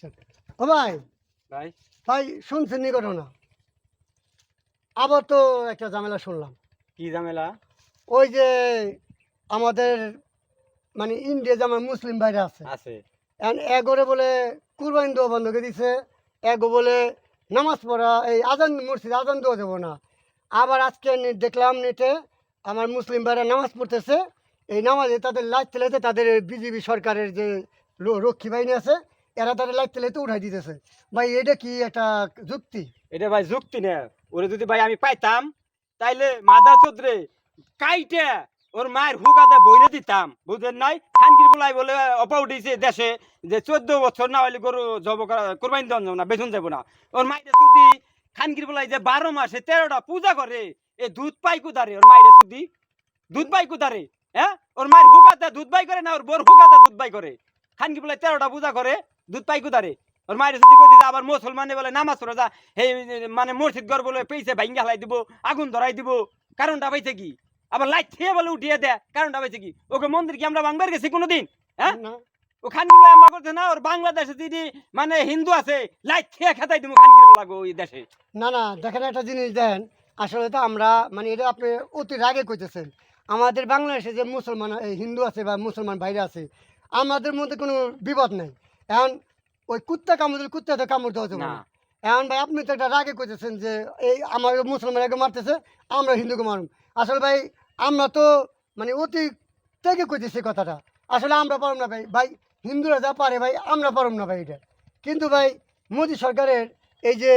আচ্ছা ও ভাই ভাই ভাই শুনছেন নি ঘটনা? আবার তো একটা ঝামেলা শুনলাম। কি ঝামেলা? ওই যে আমাদের মানে ইন্ডিয়া যে আমার মুসলিম ভাইরা আছে, আছে এখন এগোরে বলে কুরবানি দেওয়া বন্ধ করে দিছে, এগো বলে নামাজ পড়া এই আজান মসজিদ আজান দেওয়া যাবো না। আবার আজকে দেখলাম নেটে আমার মুসলিম ভাইরা নামাজ পড়তেছে, এই নামাজে তাদের লাইট তেলাইতে তাদের বিজেপি সরকারের যে রক্ষী বাহিনী আছে এরা তাদের লাইট তেলাইতে উঠাই দিতেছে। ভাই এটা কি একটা যুক্তি? এটা ভাই যুক্তি না। ওরে যদি ভাই আমি পাইতাম তাইলে মাদার চোদ্রে কাইটে ওর মায়ের হুকাতে বইরে দিতাম, বুঝলেন নাই? খানকির বলাই বলে অপা উঠেছে দেশে যে 14 বছর না হইলে গরু জব কোরবানি দেওয়া যাবো না, বেতন যাবো না। ওর মাইরে শুধু খানকির বলাই যে 12 মাসে 13টা পূজা করে, এ দুধ পাই কুদারে ওর মাইরে শুধু দুধ পাই কুদারে। হ্যাঁ, ওর মায়ের হুকাতে দুধ পাই করে না, ওর বোর হুকাতে দুধ পাই করে। খানকি বলাই 13টা পূজা করে, দুধ পাই কুদারে। ওর মায়ের যদি কই দিতে আবার মুসলমানে বলে নামাজ পড়া যা এই মানে মসজিদ ঘর বলে পেইছে ভাঙ্গা হালাই দিব, আগুন ধরাই দিব। কারণটা পাইছে কি? আবার লাইট খেয়ে বলে উঠিয়ে দেয়, কারণটা পাইছে কি? ওকে মন্দির কি আমরা ভাঙবার গেছি কোনোদিন? হ্যাঁ, না ও খানকির বলে আমরা করছে না। ওর বাংলাদেশে যদি মানে হিন্দু আছে লাইট খেয়ে খেতাই দিব খানকির বলা ওই দেশে। না না দেখেন একটা জিনিস দেন, আসলে তো আমরা মানে এটা আপনি অতি রাগে কইতেছেন। আমাদের বাংলাদেশে যে মুসলমান এই হিন্দু আছে বা মুসলমান ভাইরা আছে, আমাদের মধ্যে কোনো বিবাদ নাই। এখন ওই কুত্তা কামড় দিলে কুত্তাতে কামড় দেওয়া যাবে না। না। এখন ভাই আপনি তো একটা রাগে কইতেছেন যে এই আমার মুসলমান একে মারতেছে, আমরা হিন্দুকে মারুন। আসলে ভাই আমরা তো মানে অতি থেকে কইতেছি কথাটা। আসলে আমরা পারব না ভাই, ভাই হিন্দুরা যা পারে ভাই আমরা পারব না ভাই এটা। কিন্তু ভাই মোদী সরকারের এই যে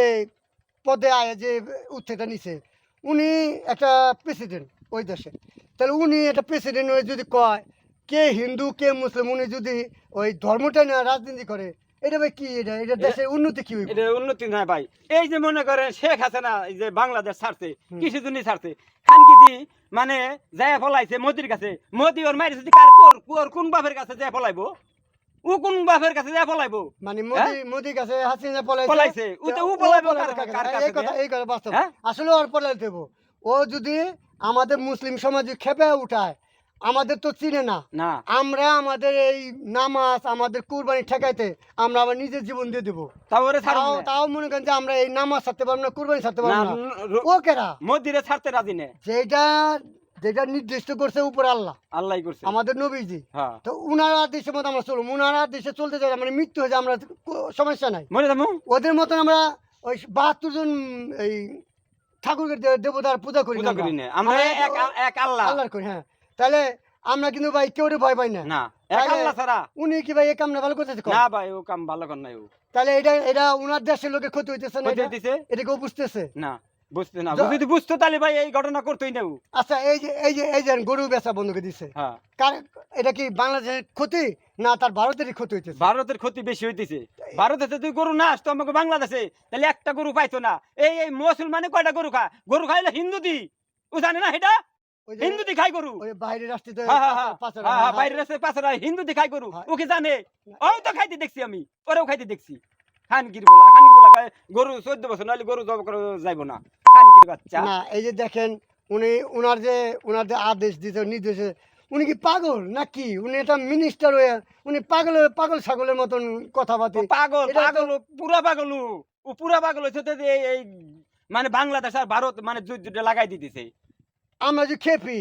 পদে আয় যে উচ্ছেটা নিছে, উনি একটা প্রেসিডেন্ট ওই দেশে, তাহলে উনি একটা প্রেসিডেন্ট হয়ে যদি কয় কে হিন্দু কে মুসলিম, উনি যদি ওই ধর্মটা নিয়ে রাজনীতি করে, এটা ভাই কি? এটা দেশের উন্নতি কি হইব? এটা উন্নতি নয় ভাই। এই যে মনে করেন শেখ হাসিনা এই যে বাংলাদেশ ছাড়ছে, হুম। কৃষি জন্য ছাড়ছে, খানকি দি মানে যায় ফলাইছে মোদির কাছে। মোদি ওর মায়ের যদি কার ওর কোন বাপের কাছে যায় ফলাইবো? ও কোন বাপের কাছে যায় ফলাইবো? মানে হ্যাঁ? মোদি কাছে হাসিনা পলাইছে। ও তো ও পলাইবো কার কাছে? এই কথা বাস্তব। হ্যাঁ? আসলে ওর পলাই দেব। ও যদি আমাদের মুসলিম সমাজ খেপে উঠায়, আমাদের তো চিনে না। না আমরা আমাদের এই নামাজ আমাদের কুরবানি ঠেকাইতে আমরা আবার নিজের জীবন দিয়ে দেবো। তাও ওরে ছাড়বো তাও না। তাও মনে করেন যে আমরা এই নামাজ ছাড়তে পারবো না, কুরবানি ছাড়তে না, পারবো না। ও কেরা? মোদিরে ছাড়তে রাজি নেই। যেটা যেটা নির্দিষ্ট করছে উপরে আল্লাহ, আল্লাহই করছে। আমাদের নবীজি। হ্যাঁ, তো উনারা দেশের মতো আমরা চলুন, উনারা দেশে চলতে চাই মানে মৃত্যু হয়ে যায়, আমরা সমস্যা নাই। মনে যাবো। ওদের মতন আমরা ওই 72 জন এই ঠাকুরকে দেবতার পূজা করি না পূজা করি না আমরা, এক আল্লাহ। আল্লাহর করি। হ্যাঁ, তাহলে আমরা কিন্তু ভাই কেউ ভয় পাই না। না, এক তাহলে আল্লাহ ছাড়া। উনি কি ভাই এই কামটা ভালো করতেছে? না ভাই, ও কাম ভালো কর নাই। ও তাহলে এটা এটা উনার দেশের লোকের ক্ষতি হইতেছে না? ক্ষতি দিছে এটা কেউ বুঝতেছে না, বুঝতে না। যদি বুঝতো তাহলে ভাই এই ঘটনা করতোই না ও। আচ্ছা এই যে গরু বেচা বন্ধ করে দিছে, হ্যাঁ, কার এটা কি বাংলাদেশের ক্ষতি না তার ভারতেরই ক্ষতি হইতেছে? ভারতের ক্ষতি বেশি হইতেছে। ভারতে যদি গরু না আসতো আমাকে বাংলাদেশে, তাহলে একটা গরু পাইতো না। এই এই মুসলমানে কয়টা গরু খায়? গরু খাইলে হিন্দু দি, ও জানে না এটা? ওই যে হিন্দু দি খায় গরু। ওই বাইরের রাষ্ট্রে তো হ্যাঁ হ্যাঁ হ্যাঁ পাচার হ্যাঁ হয়। হ্যাঁ, বাইরের রাস্তায় পাশে হিন্দু দি খায় গরু। হ্যাঁ। ও কি জানে? ওই তো খাইতে দেখছি আমি, ওরেও খাইতে দেখছি। খানকির বলা কয় গরু 14 বছর নাহলে গরু জব করে যাইবো না। খানকির বাচ্চা। না এই যে দেখেন উনি উনার যে আদেশ দিতে নির্দেশে, উনি কি পাগল নাকি? উনি একটা মিনিস্টার হয়ে উনি পাগল ছাগলের মতন কথাবার্তা। ও পাগল এটা তো- পাগল, ও পুরা পাগল। ও পুরা পাগল হয়েছে তো এই মানে বাংলাদেশ আর ভারত মানে যুদ্ধটা লাগাই দিতেছে। আমরা যে খেপি,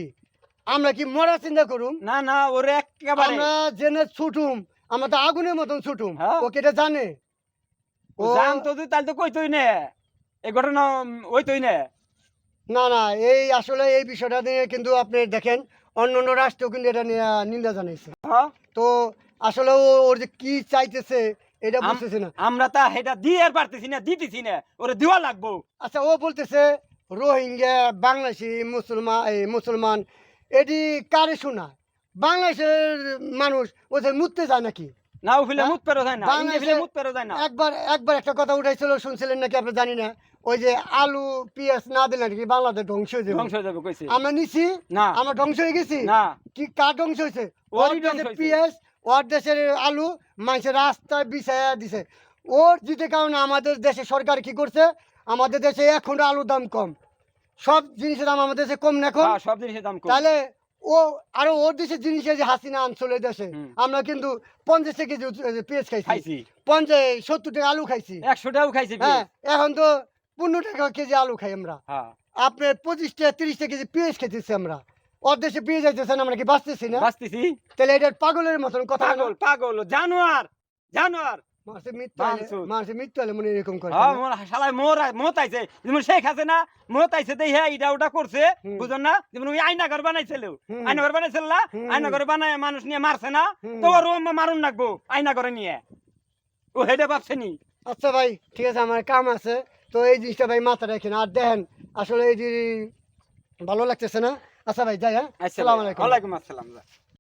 আমরা কি মরা চিন্তা করুম? না না, ওরে একেবারে আমরা জেনে ছুটুম, আমরা তো আগুনের মতন ছুটুম। হ্যাঁ। ওকে এটা জানে? ও জানতো তুই তাহলে তো কইতই না এই ঘটনা, ওইতই না। না না, এই আসলে এই বিষয়টা নিয়ে কিন্তু আপনি দেখেন অন্য অন্য রাষ্ট্র কিন্তু এটা নিয়ে নিন্দা জানাইছে। হ্যাঁ, তো আসলে ওর যে কি চাইতেছে এটা বুঝতেছে না। আমরা তা এটা দিয়ে আর পারতেছি না, দিতেছি না, ওরে দেওয়া লাগবো। আচ্ছা ও বলতেছে রোহিঙ্গা বাংলাদেশি মুসলমান এটি কারে শোনা? বাংলাদেশের মানুষ ওদের মুততে যায় নাকি? না, ও ফিলে হ্যাঁ? মুত পেরো যায় না, ইন্ডিয়া ফিলে মুত পেরো যায় না। একবার একটা কথা উঠাইছিল, শুনছিলেন নাকি আপনি জানি না, ওই যে আলু পেঁয়াজ না দিলে নাকি বাংলাদেশ ধ্বংস হয়ে যাবে। ধ্বংস হয়ে যাবে কইছে। আমরা নিছি, না আমরা ধ্বংস হয়ে গেছি। না, কি কার ধ্বংস হয়েছে? ওরই ওর ধ্বংস দেশের হয়েছে। পেঁয়াজ, ওর দেশের আলু মানুষের রাস্তায় বিছায়া দিছে। ওর জিতে কারণে আমাদের দেশে সরকার কি করছে? আমাদের দেশে এখন আলুর দাম কম, সব জিনিসের দাম আমাদের দেশে কম না এখন। হ্যাঁ, সব জিনিসের দাম কম। তাহলে ও আরো ওর দেশের জিনিস এই যে হাসিনা আনছিল এই দেশে হুম। আমরা কিন্তু 50 কেজি পেঁয়াজ খাইছি খাইছি 50-70 টাকা আলু খাইছি 100 টাকাও খাইছি হ্যাঁ এখন তো 15 টাকা কেজি আলু খাই আমরা হ্যাঁ আপনার 25-30 কেজি পেঁয়াজ খেতেছি আমরা ওর দেশে পেঁয়াজ যাইতেছেন আমরা কি বাঁচতেছি না বাঁচতেছি তাহলে এটা পাগলের মতন কথা না? পাগল পাগল জানোয়ার জানোয়ার মানুষের মৃত্যু হলে মনে এরকম করে হ্যাঁ না? মোর শালায় মত আইছে যেমন শেখ আছে না মত আইছে দেই হ্যাঁ এটা ওটা করছে হুম। বুঝুন না যেমন ওই আয়না ঘর বানাইছিল হুম। আয়না ঘর বানাইছিল না হুম। আয়না ঘর বানায় মানুষ নিয়ে মারছে না হুম। তো ওর মারুন লাগবো আয়না ঘরে নিয়ে ও হেডে ভাবছে নি আচ্ছা ভাই ঠিক আছে আমার কাম আছে তো এই জিনিসটা ভাই মাথা রাখেন আর দেখেন আসলে এই যে ভালো লাগতেছে না আচ্ছা ভাই যাই হ্যাঁ আচ্ছা আসসালামু আলাইকুম ওয়ালাইকুম আসসালাম